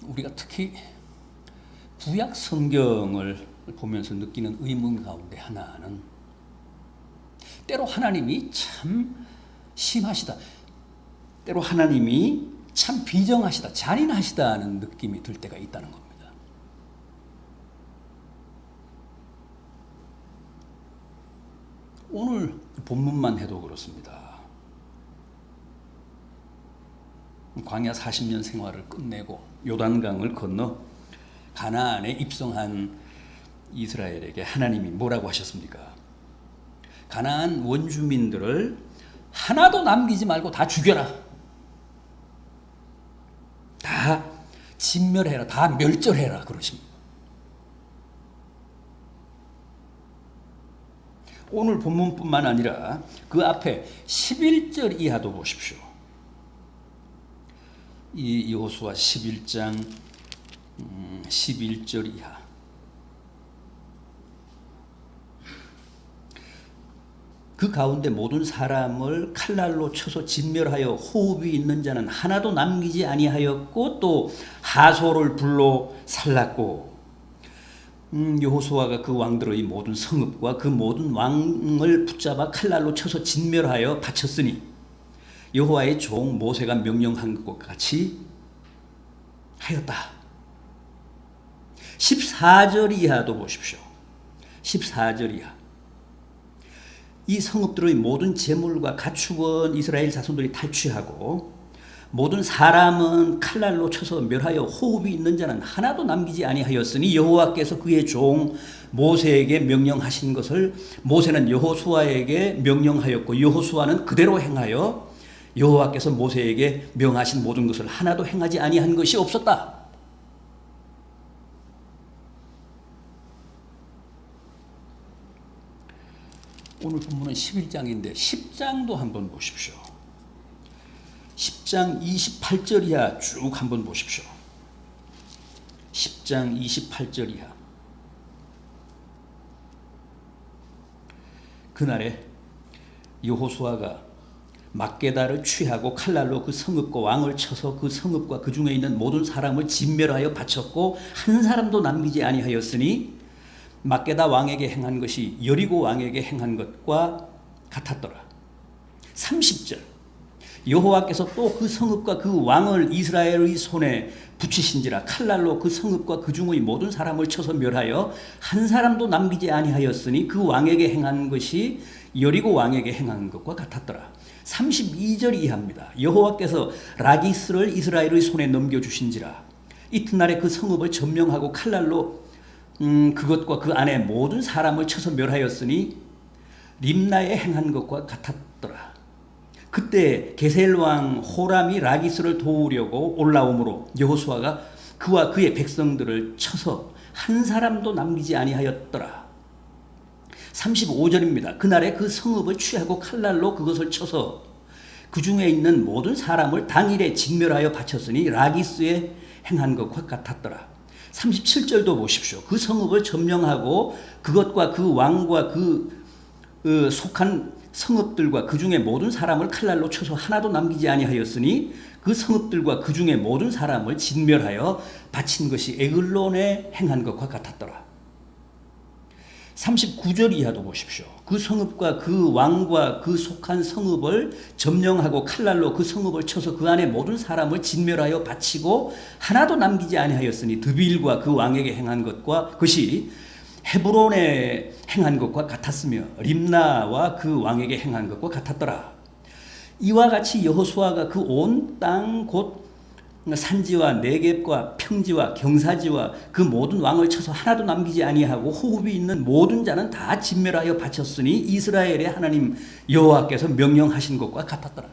우리가 특히 구약 성경을 보면서 느끼는 의문 가운데 하나는 때로 하나님이 참 심하시다, 때로 하나님이 참 비정하시다, 잔인하시다는 느낌이 들 때가 있다는 겁니다. 오늘 본문만 해도 그렇습니다. 광야 40년 생활을 끝내고 요단강을 건너 가나안에 입성한 이스라엘에게 하나님이 뭐라고 하셨습니까? 가나안 원주민들을 하나도 남기지 말고 다 죽여라. 다 진멸해라. 다 멸절해라. 그러십니다. 오늘 본문뿐만 아니라 그 앞에 11절 이하도 보십시오. 이 여호수아 11장 11절 이하. 그 가운데 모든 사람을 칼날로 쳐서 진멸하여 호흡이 있는 자는 하나도 남기지 아니하였고 또 하소를 불로 살랐고 여호수아가 그 왕들의 모든 성읍과 그 모든 왕을 붙잡아 칼날로 쳐서 진멸하여 바쳤으니 여호와의 종 모세가 명령한 것과 같이 하였다. 14절 이하도 보십시오. 14절 이하. 이 성읍들의 모든 재물과 가축은 이스라엘 자손들이 탈취하고 모든 사람은 칼날로 쳐서 멸하여 호흡이 있는 자는 하나도 남기지 아니하였으니 여호와께서 그의 종 모세에게 명령하신 것을 모세는 여호수아에게 명령하였고 여호수아는 그대로 행하여 여호와께서 모세에게 명하신 모든 것을 하나도 행하지 아니한 것이 없었다. 오늘 본문은 11장인데 10장도 한번 보십시오. 10장 28절 이하 쭉 한번 보십시오. 10장 28절 이하. 그날에 여호수아가 막게다를 취하고 칼날로 그 성읍과 왕을 쳐서 그 성읍과 그 중에 있는 모든 사람을 진멸하여 바쳤고 한 사람도 남기지 아니하였으니 막게다 왕에게 행한 것이 여리고 왕에게 행한 것과 같았더라. 30절. 여호와께서 또 그 성읍과 그 왕을 이스라엘의 손에 붙이신지라 칼날로 그 성읍과 그 중의 모든 사람을 쳐서 멸하여 한 사람도 남기지 아니하였으니 그 왕에게 행한 것이 여리고 왕에게 행한 것과 같았더라. 32절 이하입니다. 여호와께서 라기스를 이스라엘의 손에 넘겨주신지라 이튿날에 그 성읍을 점령하고 칼날로 그것과 그 안에 모든 사람을 쳐서 멸하였으니 림나에 행한 것과 같았더라. 그때 게셀 왕 호람이 라기스를 도우려고 올라오므로 여호수아가 그와 그의 백성들을 쳐서 한 사람도 남기지 아니하였더라. 35절입니다. 그날에 그 성읍을 취하고 칼날로 그것을 쳐서 그 중에 있는 모든 사람을 당일에 진멸하여 바쳤으니 라기스에 행한 것과 같았더라. 37절도 보십시오. 그 성읍을 점령하고 그것과 그 왕과 그 속한 성읍들과 그 중에 모든 사람을 칼날로 쳐서 하나도 남기지 아니하였으니 그 성읍들과 그 중에 모든 사람을 진멸하여 바친 것이 에글론에 행한 것과 같았더라. 39절 이하도 보십시오. 그 성읍과 그 왕과 그 속한 성읍을 점령하고 칼날로 그 성읍을 쳐서 그 안에 모든 사람을 진멸하여 바치고 하나도 남기지 아니하였으니 드빌과 그 왕에게 행한 것과 그것이 헤브론에 행한 것과 같았으며 림나와 그 왕에게 행한 것과 같았더라. 이와 같이 여호수아가 그 온 땅 곧 산지와 네겝과 평지와 경사지와 그 모든 왕을 쳐서 하나도 남기지 아니하고 호흡이 있는 모든 자는 다 진멸하여 바쳤으니 이스라엘의 하나님 여호와께서 명령하신 것과 같았더라.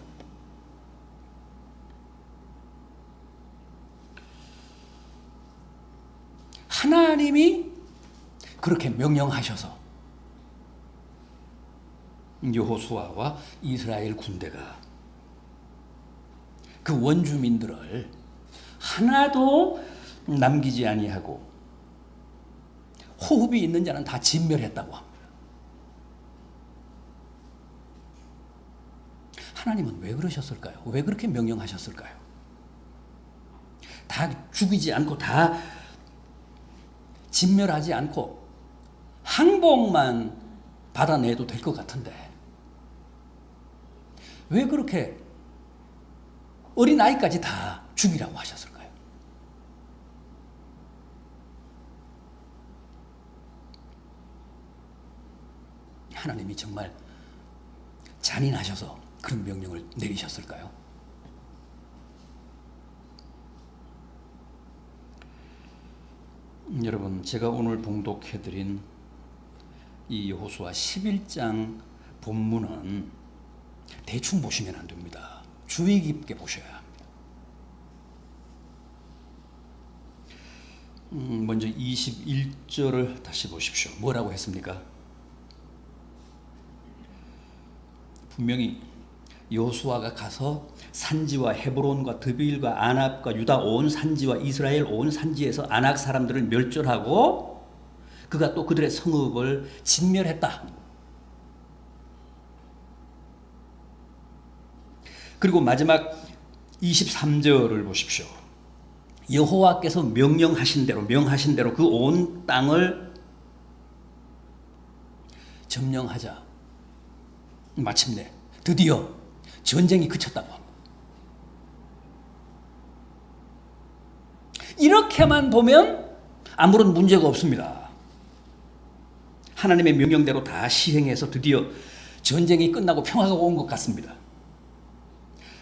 하나님이 그렇게 명령하셔서 여호수아와 이스라엘 군대가 그 원주민들을 하나도 남기지 아니하고 호흡이 있는 자는 다 진멸했다고 합니다. 하나님은 왜 그러셨을까요? 왜 그렇게 명령하셨을까요? 다 죽이지 않고 다 진멸하지 않고 항복만 받아내도 될 것 같은데 왜 그렇게 어린 아이까지 다 죽이라고 하셨을까요? 하나님이 정말 잔인하셔서 그런 명령을 내리셨을까요? 여러분, 제가 오늘 봉독해드린 이 여호수아 11장 본문은 대충 보시면 안 됩니다. 주의 깊게 보셔야 합니다. 먼저 21절을 다시 보십시오. 뭐라고 했습니까? 분명히 여호수아가 가서 산지와 헤브론과 드빌과 아납과 유다 온 산지와 이스라엘 온 산지에서 아낙 사람들을 멸절하고 그가 또 그들의 성읍을 진멸했다. 그리고 마지막 23절을 보십시오. 여호와께서 명하신 대로 그 온 땅을 점령하자 마침내 드디어 전쟁이 그쳤다고 합니다. 이렇게만 보면 아무런 문제가 없습니다. 하나님의 명령대로 다 시행해서 드디어 전쟁이 끝나고 평화가 온 것 같습니다.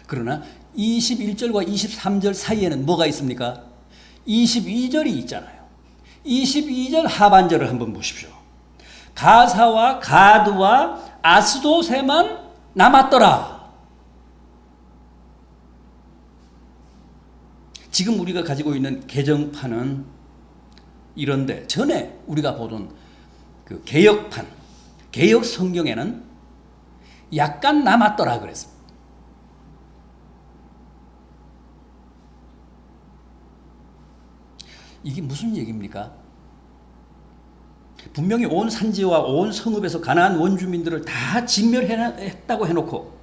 그러나 21절과 23절 사이에는 뭐가 있습니까? 22절이 있잖아요. 22절 하반절을 한번 보십시오. 가사와 가드와 아스도세만 남았더라. 지금 우리가 가지고 있는 개정판은 이런데 전에 우리가 보던 그 개역판, 개역 성경에는 약간 남았더라 그랬습니다. 이게 무슨 얘기입니까? 분명히 온 산지와 온 성읍에서 가나안 원주민들을 다 진멸했다고 해놓고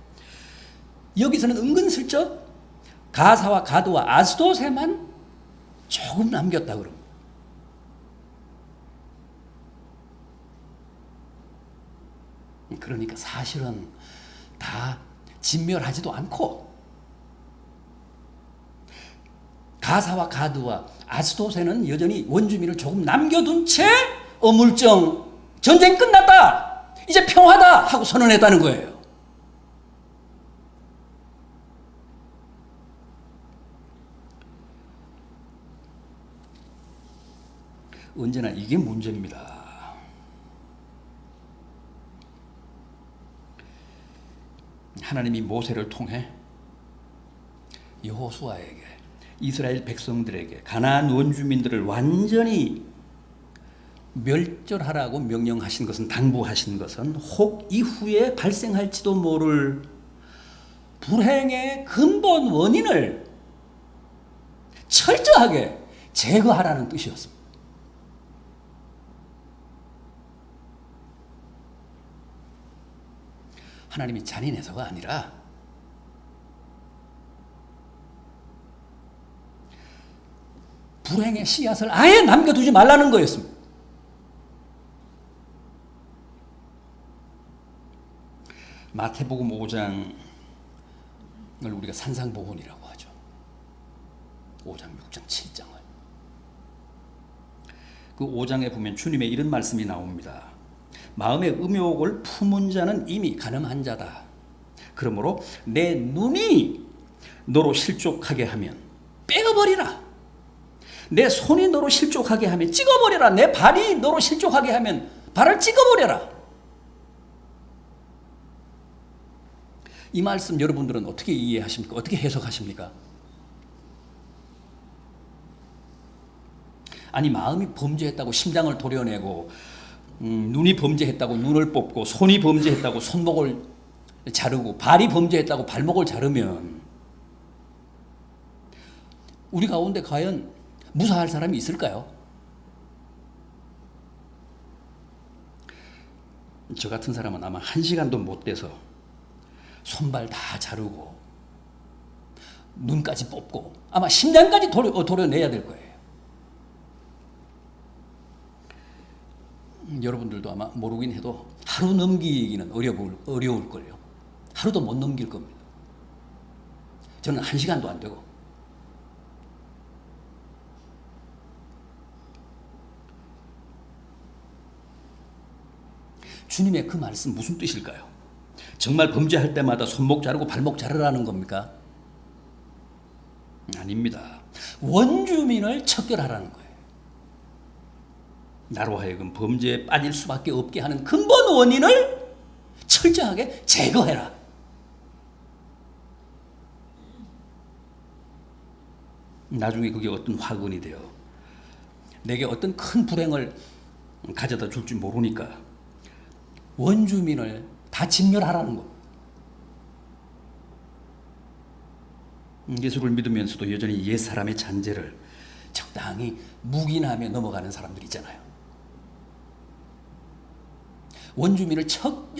여기서는 은근슬쩍 가사와 가드와 아스도세만 조금 남겼다 그럽니다. 그러니까 사실은 다 진멸하지도 않고 가사와 가드와 아스도세는 여전히 원주민을 조금 남겨둔 채 어물쩡 전쟁 끝났다 이제 평화다 하고 선언했다는 거예요. 언제나 이게 문제입니다. 하나님이 모세를 통해 여호수아에게 이스라엘 백성들에게 가나안 원주민들을 완전히 멸절하라고 명령하신 것은 당부하신 것은 혹 이후에 발생할지도 모를 불행의 근본 원인을 철저하게 제거하라는 뜻이었습니다. 하나님이 잔인해서가 아니라 불행의 씨앗을 아예 남겨두지 말라는 거였습니다. 마태복음 5장을 우리가 산상보훈이라고 하죠. 5장, 6장, 7장을. 그 5장에 보면 주님의 이런 말씀이 나옵니다. 마음의 음욕을 품은 자는 이미 간음한 자다. 그러므로 내 눈이 너로 실족하게 하면 빼어버리라. 내 손이 너로 실족하게 하면 찍어버려라. 내 발이 너로 실족하게 하면 발을 찍어버려라. 이 말씀 여러분들은 어떻게 이해하십니까? 어떻게 해석하십니까? 아니 마음이 범죄했다고 심장을 도려내고 눈이 범죄했다고 눈을 뽑고 손이 범죄했다고 손목을 자르고 발이 범죄했다고 발목을 자르면 우리 가운데 과연 무사할 사람이 있을까요? 저 같은 사람은 아마 1시간도 못 돼서 손발 다 자르고 눈까지 뽑고 아마 심장까지 도려내야 될 거예요. 여러분들도 아마 모르긴 해도 하루 넘기기는 어려울 거예요. 하루도 못 넘길 겁니다. 저는 1시간도 안 되고. 주님의 그 말씀 무슨 뜻일까요? 정말 범죄할 때마다 손목 자르고 발목 자르라는 겁니까? 아닙니다. 원주민을 척결하라는 거예요. 나로 하여금 범죄에 빠질 수밖에 없게 하는 근본 원인을 철저하게 제거해라. 나중에 그게 어떤 화근이 되어 내게 어떤 큰 불행을 가져다 줄지 모르니까 원주민을 다 진멸하라는 겁니다. 예수를 믿으면서도 여전히 옛사람의 잔재를 적당히 묵인하며 넘어가는 사람들 있잖아요. 원주민을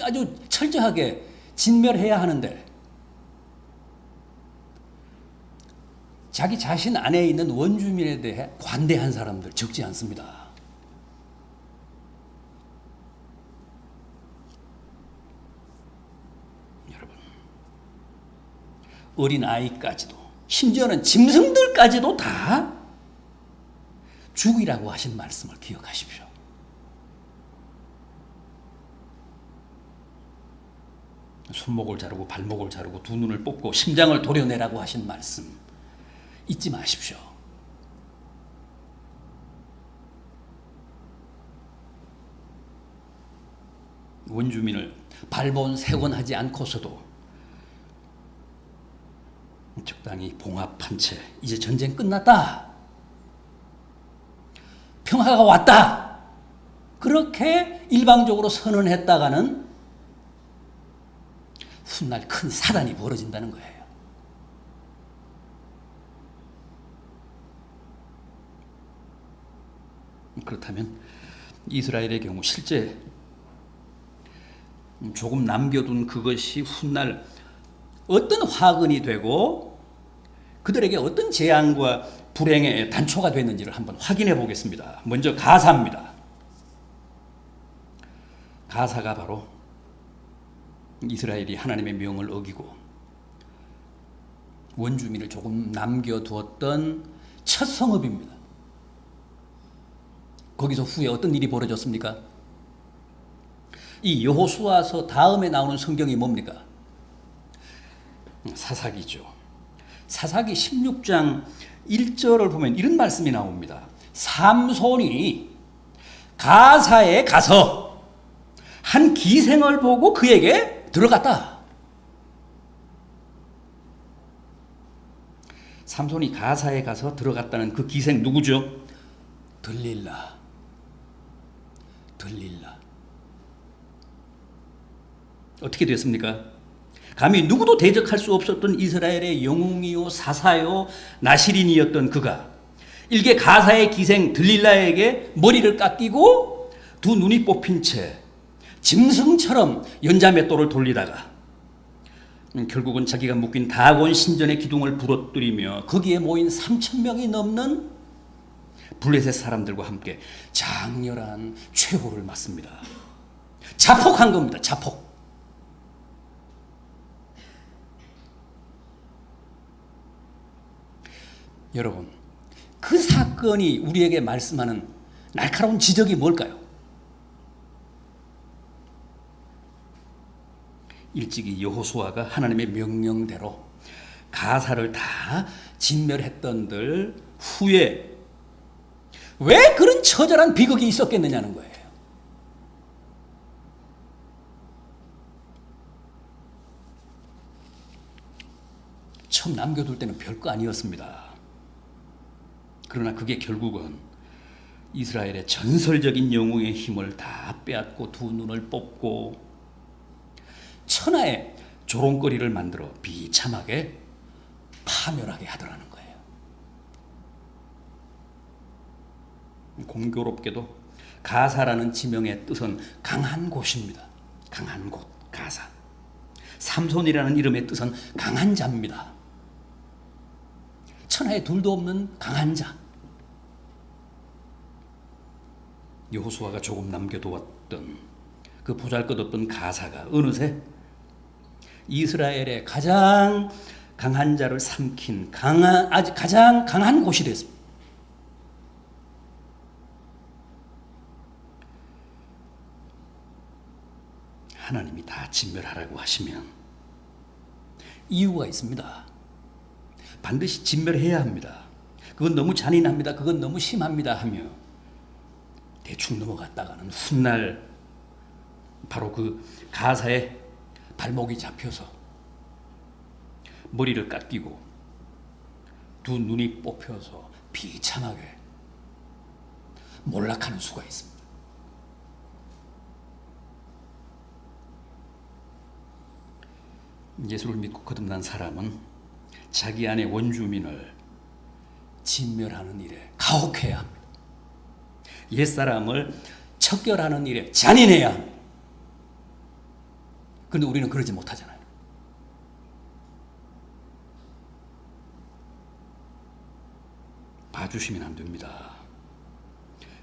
아주 철저하게 진멸해야 하는데 자기 자신 안에 있는 원주민에 대해 관대한 사람들 적지 않습니다. 여러분, 어린아이까지도 심지어는 짐승들까지도 다 죽이라고 하신 말씀을 기억하십시오. 손목을 자르고 발목을 자르고 두 눈을 뽑고 심장을 도려내라고 하신 말씀 잊지 마십시오. 원주민을 발본 세곤하지 않고서도 적당히 봉합한 채 이제 전쟁 끝났다. 평화가 왔다. 그렇게 일방적으로 선언했다가는 훗날 큰 사단이 벌어진다는 거예요. 그렇다면 이스라엘의 경우 실제 조금 남겨둔 그것이 훗날 어떤 화근이 되고 그들에게 어떤 재앙과 불행의 단초가 됐는지를 한번 확인해 보겠습니다. 먼저 가사입니다. 가사가 바로 이스라엘이 하나님의 명을 어기고 원주민을 조금 남겨두었던 첫 성읍입니다. 거기서 후에 어떤 일이 벌어졌습니까? 이 여호수아서 다음에 나오는 성경이 뭡니까? 사사기죠. 사사기 16장 1절을 보면 이런 말씀이 나옵니다. 삼손이 가사에 가서 한 기생을 보고 그에게 들어갔다. 삼손이 가사에 가서 들어갔다는 그 기생 누구죠? 들릴라. 어떻게 됐습니까? 감히 누구도 대적할 수 없었던 이스라엘의 영웅이요 사사요 나시린이었던 그가 일개 가사의 기생 들릴라에게 머리를 깎이고 두 눈이 뽑힌 채 짐승처럼 연자맷돌을 돌리다가 결국은 자기가 묶인 다곤 신전의 기둥을 부러뜨리며 거기에 모인 3,000명이 넘는 블레셋 사람들과 함께 장렬한 최후를 맞습니다. 자폭한 겁니다. 자폭. 여러분, 그 사건이 우리에게 말씀하는 날카로운 지적이 뭘까요? 일찍이 여호수아가 하나님의 명령대로 가사를 다 진멸했던들 후에 왜 그런 처절한 비극이 있었겠느냐는 거예요. 처음 남겨둘 때는 별거 아니었습니다. 그러나 그게 결국은 이스라엘의 전설적인 영웅의 힘을 다 빼앗고 두 눈을 뽑고 천하의 조롱거리를 만들어 비참하게 파멸하게 하더라는 거예요. 공교롭게도 가사라는 지명의 뜻은 강한 곳입니다. 강한 곳, 가사. 삼손이라는 이름의 뜻은 강한 자입니다. 천하에 둘도 없는 강한 자. 여호수아가 조금 남겨두었던 그 보잘것없던 가사가 어느새 이스라엘의 가장 강한 자를 삼킨 가장 강한 곳이 됐습니다. 하나님이 다 진멸하라고 하시면 이유가 있습니다. 반드시 진멸해야 합니다. 그건 너무 잔인합니다. 그건 너무 심합니다 하며 대충 넘어갔다가는 훗날 바로 그 가사에 발목이 잡혀서 머리를 깎이고 두 눈이 뽑혀서 비참하게 몰락하는 수가 있습니다. 예수를 믿고 거듭난 사람은 자기 안의 원주민을 진멸하는 일에 가혹해야 합니다. 옛사람을 척결하는 일에 잔인해야 합니다. 그런데 우리는 그러지 못하잖아요. 봐주시면 안 됩니다.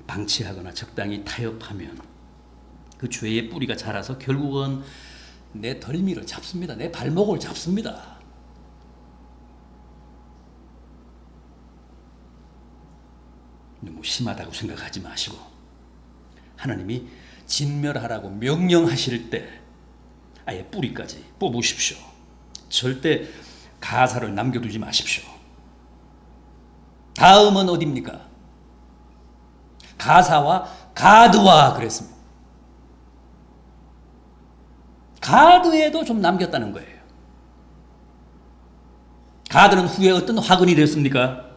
방치하거나 적당히 타협하면 그 죄의 뿌리가 자라서 결국은 내 덜미를 잡습니다. 내 발목을 잡습니다. 너무 심하다고 생각하지 마시고 하나님이 진멸하라고 명령하실 때 아예 뿌리까지 뽑으십시오. 절대 가사를 남겨두지 마십시오. 다음은 어디입니까? 가사와 가드와 그랬습니다. 가드에도 좀 남겼다는 거예요. 가드는 후에 어떤 화근이 됐습니까?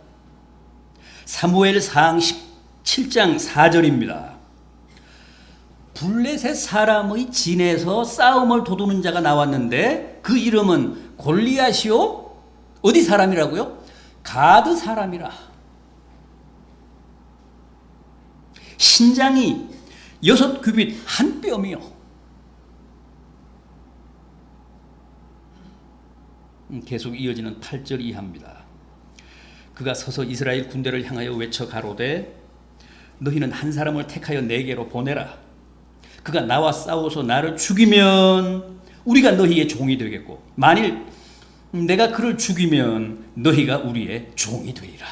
사무엘상 17장 4절입니다. 블레셋 사람의 진에서 싸움을 도두는 자가 나왔는데 그 이름은 골리앗이요? 어디 사람이라고요? 가드 사람이라. 신장이 6규빗 한 뼘이요. 계속 이어지는 8절 이하입니다. 그가 서서 이스라엘 군대를 향하여 외쳐 가로되 너희는 한 사람을 택하여 내게로 보내라. 그가 나와 싸워서 나를 죽이면 우리가 너희의 종이 되겠고 만일 내가 그를 죽이면 너희가 우리의 종이 되리라.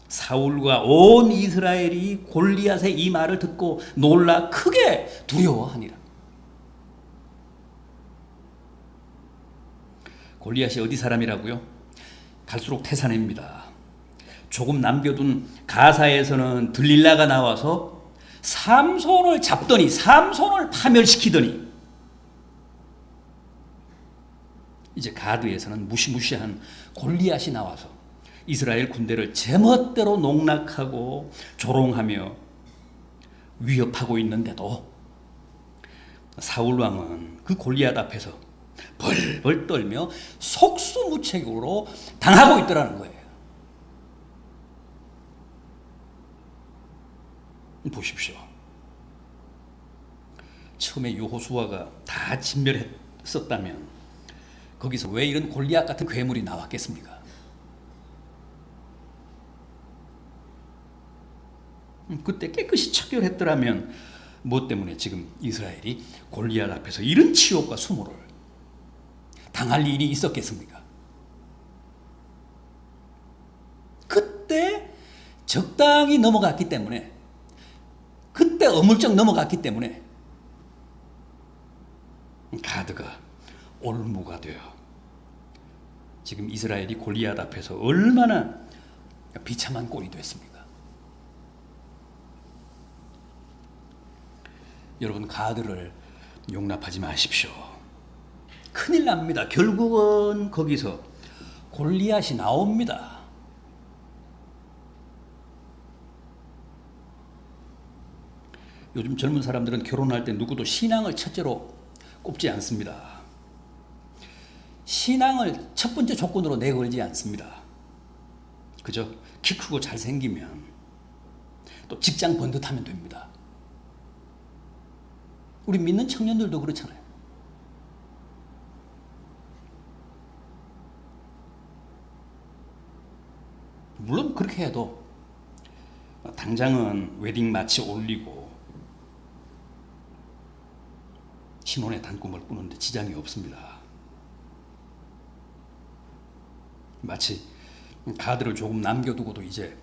사울과 온 이스라엘이 골리앗의 이 말을 듣고 놀라 크게 두려워하니라. 골리앗이 어디 사람이라고요? 갈수록 태산입니다. 조금 남겨둔 가사에서는 들릴라가 나와서 삼손을 잡더니 삼손을 파멸시키더니 이제 가드에서는 무시무시한 골리앗이 나와서 이스라엘 군대를 제멋대로 농락하고 조롱하며 위협하고 있는데도 사울 왕은 그 골리앗 앞에서 벌벌 떨며 속수무책으로 당하고 있더라는 거예요. 보십시오. 처음에 여호수아가 다 진멸했었다면 거기서 왜 이런 골리앗 같은 괴물이 나왔겠습니까? 그때 깨끗이 척결했더라면 무엇 때문에 지금 이스라엘이 골리앗 앞에서 이런 치욕과 수모를 당할 일이 있었겠습니까? 그때 적당히 넘어갔기 때문에 그때 어물쩍 넘어갔기 때문에 가드가 올무가 되어 지금 이스라엘이 골리앗 앞에서 얼마나 비참한 꼴이 됐습니까? 여러분 가드를 용납하지 마십시오. 큰일 납니다. 결국은 거기서 골리앗이 나옵니다. 요즘 젊은 사람들은 결혼할 때 누구도 신앙을 첫째로 꼽지 않습니다. 신앙을 첫 번째 조건으로 내걸지 않습니다. 그죠? 키 크고 잘생기면 또 직장 번듯하면 됩니다. 우리 믿는 청년들도 그렇잖아요. 물론 그렇게 해도 당장은 웨딩 마치 올리고 신혼의 단꿈을 꾸는데 지장이 없습니다. 마치 가드를 조금 남겨두고도 이제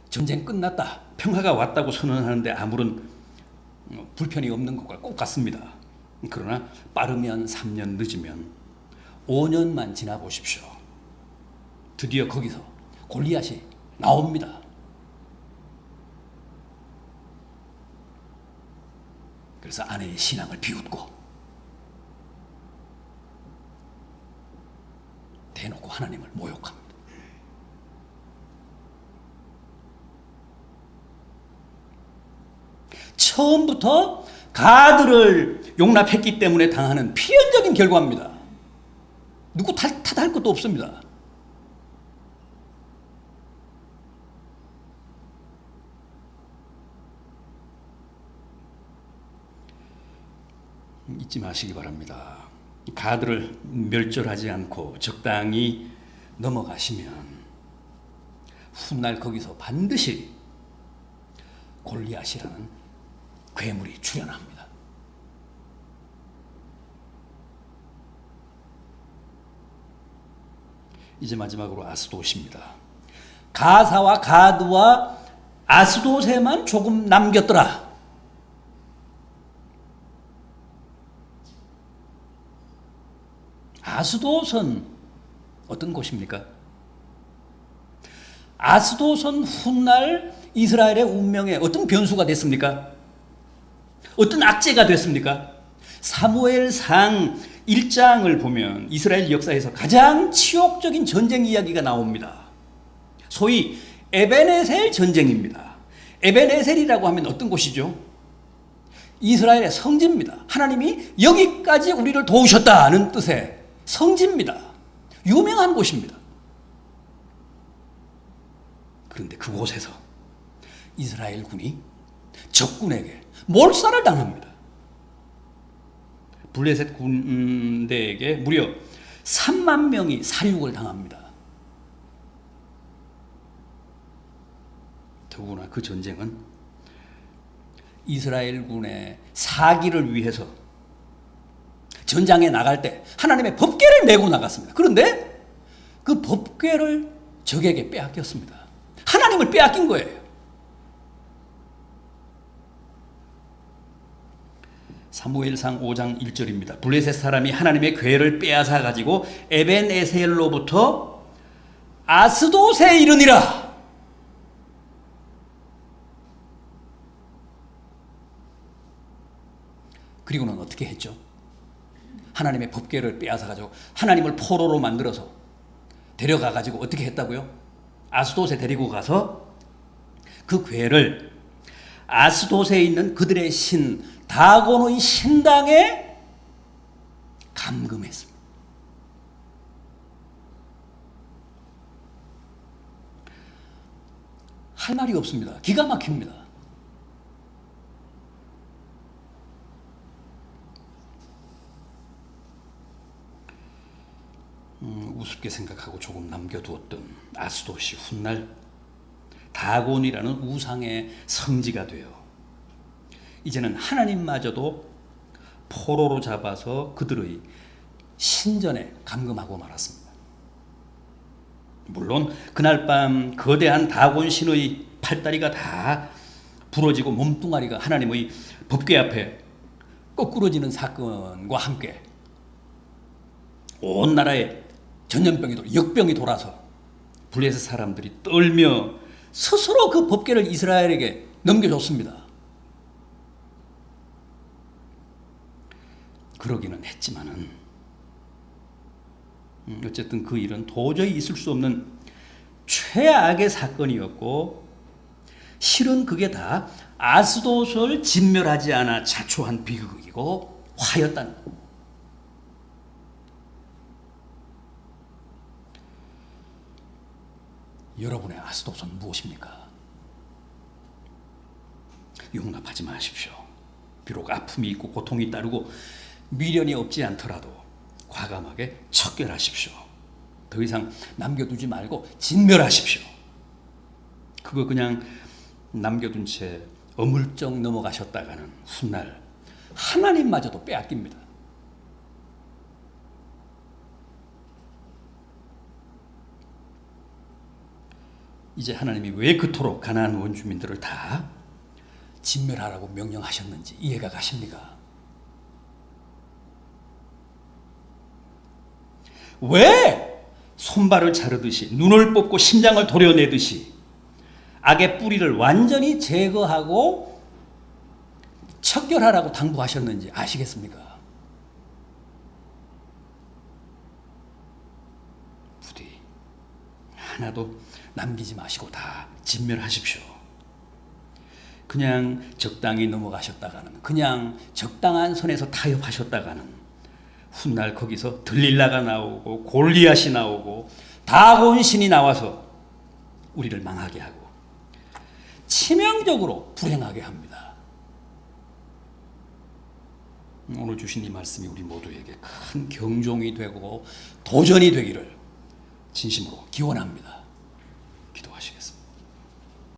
전쟁 끝났다, 평화가 왔다고 선언하는데 아무런 불편이 없는 것과 꼭 같습니다. 그러나 빠르면 3년, 늦으면 5년만 지나보십시오. 드디어 거기서 골리앗이 나옵니다. 그래서 아내의 신앙을 비웃고 대놓고 하나님을 모욕합니다. 처음부터 가드를 용납했기 때문에 당하는 필연적인 결과입니다. 누구 탓할 것도 없습니다. 잊지 마시기 바랍니다. 가드를 멸절하지 않고 적당히 넘어가시면 훗날 거기서 반드시 골리앗이라는 괴물이 출현합니다. 이제 마지막으로 아스돗입니다. 가사와 가드와 아스돗에만 조금 남겼더라. 아스돗은 어떤 곳입니까? 아스돗은 훗날 이스라엘의 운명에 어떤 변수가 됐습니까? 어떤 악재가 됐습니까? 사무엘상 1장을 보면 이스라엘 역사에서 가장 치욕적인 전쟁 이야기가 나옵니다. 소위 에벤에셀 전쟁입니다. 에벤에셀이라고 하면 어떤 곳이죠? 이스라엘의 성지입니다. 하나님이 여기까지 우리를 도우셨다는 뜻의 성지입니다. 유명한 곳입니다. 그런데 그곳에서 이스라엘 군이 적군에게 몰살을 당합니다. 블레셋 군대에게 무려 3만 명이 살육을 당합니다. 더구나 그 전쟁은 이스라엘 군의 사기를 위해서 전장에 나갈 때 하나님의 법궤를 메고 나갔습니다. 그런데 그 법궤를 적에게 빼앗겼습니다. 하나님을 빼앗긴 거예요. 사무엘상 5장 1절입니다. 블레셋 사람이 하나님의 궤를 빼앗아 가지고 에벤에셀로부터 아스돗에 이르니라. 그리고는 어떻게 했죠? 하나님의 법궤를 빼앗아 가지고 하나님을 포로로 만들어서 데려가 가지고 어떻게 했다고요? 아스돗에 데리고 가서 그 궤를 아스돗에 있는 그들의 신 다곤의 신당에 감금했습니다. 할 말이 없습니다. 기가 막힙니다. 우습게 생각하고 조금 남겨두었던 아스돗이 훗날 다곤이라는 우상의 성지가 되어 이제는 하나님마저도 포로로 잡아서 그들의 신전에 감금하고 말았습니다. 물론 그날 밤 거대한 다곤 신의 팔다리가 다 부러지고 몸뚱아리가 하나님의 법궤 앞에 거꾸러지는 사건과 함께 온 나라에 전염병이 역병이 돌아서 블레셋 사람들이 떨며 스스로 그 법궤를 이스라엘에게 넘겨줬습니다. 그러기는 했지만은 어쨌든 그 일은 도저히 있을 수 없는 최악의 사건이었고 실은 그게 다 아스돗을 진멸하지 않아 자초한 비극이고 화였다는 것. 여러분의 아스돗은 무엇입니까? 용납하지 마십시오. 비록 아픔이 있고 고통이 따르고 미련이 없지 않더라도 과감하게 척결하십시오. 더 이상 남겨두지 말고 진멸하십시오. 그거 그냥 남겨둔 채 어물쩍 넘어가셨다가는 훗날 하나님마저도 빼앗깁니다. 이제 하나님이 왜 그토록 가나안 원주민들을 다 진멸하라고 명령하셨는지 이해가 가십니까? 왜 손발을 자르듯이 눈을 뽑고 심장을 도려내듯이 악의 뿌리를 완전히 제거하고 척결하라고 당부하셨는지 아시겠습니까? 부디 하나도 남기지 마시고 다 진멸하십시오. 그냥 적당히 넘어가셨다가는, 그냥 적당한 선에서 타협하셨다가는 훗날 거기서 들릴라가 나오고 골리앗이 나오고 다곤 신이 나와서 우리를 망하게 하고 치명적으로 불행하게 합니다. 오늘 주신 이 말씀이 우리 모두에게 큰 경종이 되고 도전이 되기를 진심으로 기원합니다. 기도하시겠습니다.